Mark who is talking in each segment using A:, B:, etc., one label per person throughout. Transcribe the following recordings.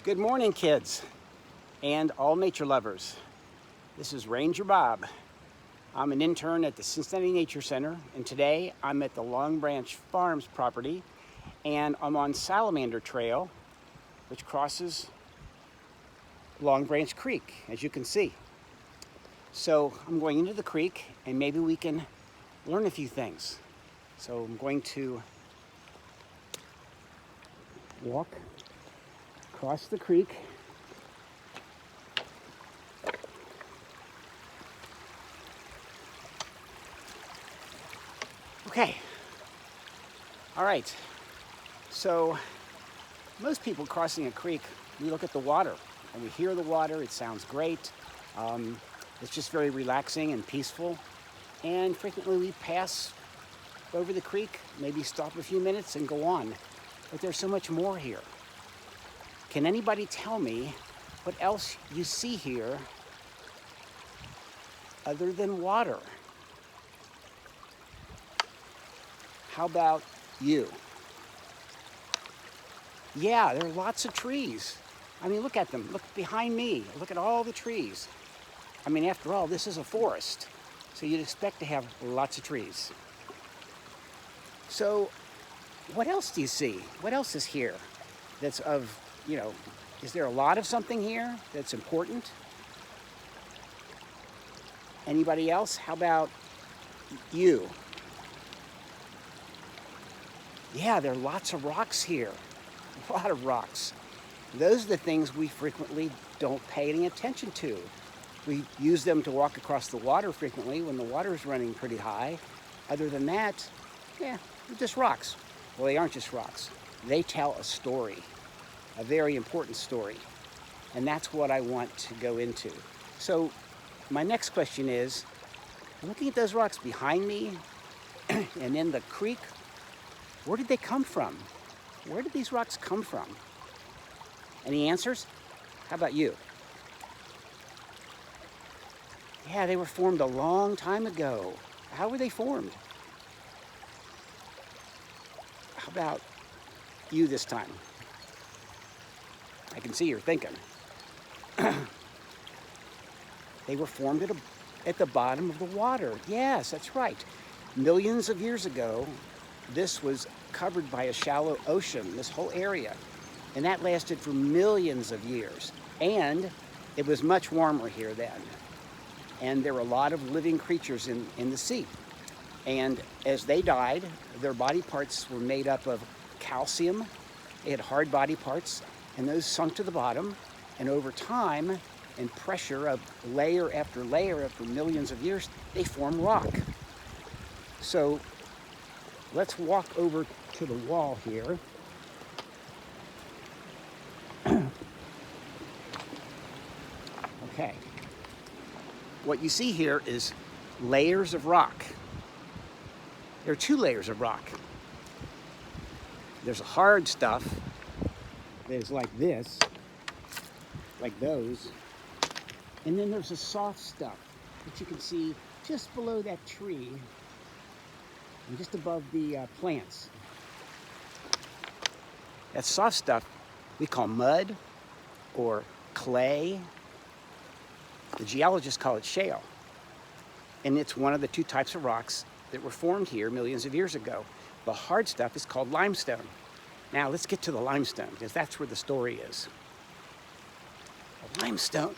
A: Good morning, kids and all nature lovers. This is Ranger Bob. I'm an intern at the Cincinnati Nature Center, and today I'm at the Long Branch Farms property, and I'm on Salamander Trail, which crosses Long Branch Creek, as you can see. So I'm going into the creek, and maybe we can learn a few things. So I'm going to walk across the creek. Okay. All right. So most people crossing a creek, we look at the water and we hear the water. It sounds great. It's just very relaxing and peaceful. And frequently we pass over the creek, maybe stop a few minutes and go on. But there's so much more here. Can anybody tell me what else you see here other than water? How about you? Yeah, there are lots of trees. I mean, look at them. Look behind me. Look at all the trees. I mean, after all, this is a forest, so you'd expect to have lots of trees. So, what else do you see? What else is here that's of, is there a lot of something here that's important? Anybody else? How about you? Yeah, there are lots of rocks here, a lot of rocks. Those are the things we frequently don't pay any attention to. We use them to walk across the water frequently when the water is running pretty high. Other than that, yeah, they're just rocks. Well, they aren't just rocks. They tell a story, a very important story. And that's what I want to go into. So my next question is, looking at those rocks behind me and in the creek, where did they come from? Where did these rocks come from? Any answers? How about you? Yeah, they were formed a long time ago. How were they formed? How about you this time? I can see you're thinking. They were formed at the bottom of the water. Yes, that's right. Millions of years ago, this was covered by a shallow ocean, this whole area. And that lasted for millions of years. And it was much warmer here then. And there were a lot of living creatures in the sea. And as they died, their body parts were made up of calcium. They had hard body parts, and those sunk to the bottom. And over time and pressure of layer after millions of years, they form rock. So let's walk over to the wall here. Okay. What you see here is layers of rock. There are two layers of rock. There's a hard stuff that is like this, like those. And then there's a soft stuff that you can see just below that tree and just above the plants. That soft stuff we call mud or clay. The geologists call it shale. And it's one of the two types of rocks that were formed here millions of years ago. The hard stuff is called limestone. Now let's get to the limestone, because that's where the story is. The limestone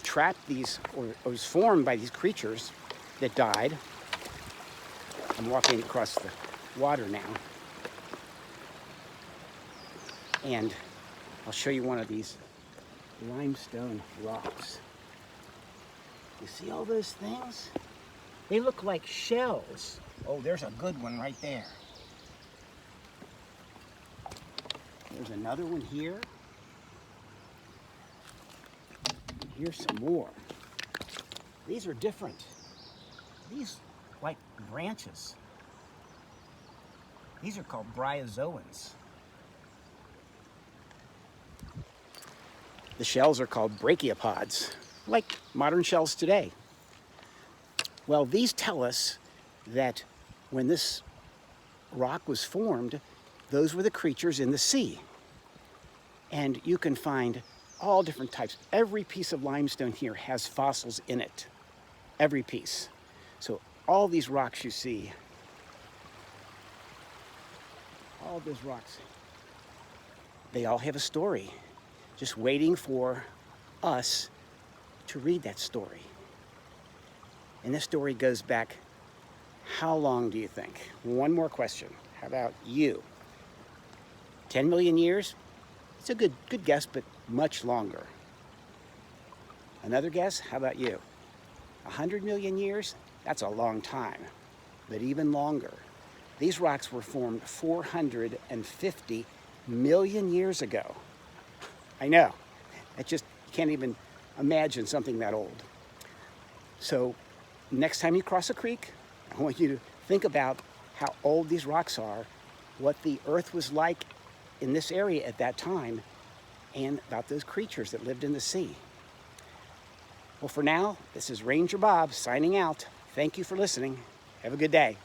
A: trapped these, or was formed by these creatures that died. I'm walking across the water now. And I'll show you one of these limestone rocks. You see all those things? They look like shells. Oh, there's a good one right there. There's another one here. Here's some more. These are different. These like branches. These are called bryozoans. The shells are called brachiopods, like modern shells today. Well, these tell us that when this rock was formed, those were the creatures in the sea. And you can find all different types. Every piece of limestone here has fossils in it. Every piece. So all these rocks you see, all those rocks, they all have a story, just waiting for us to read that story. And this story goes back, how long do you think? One more question. How about you? 10 million years? It's a good guess, but much longer. Another guess? How about you? 100 million years? That's a long time, but even longer. These rocks were formed 450 million years ago. I know, you can't even imagine something that old. So next time you cross a creek, I want you to think about how old these rocks are, what the earth was like in this area at that time, and about those creatures that lived in the sea. Well, for now, this is Ranger Bob signing out. Thank you for listening. Have a good day.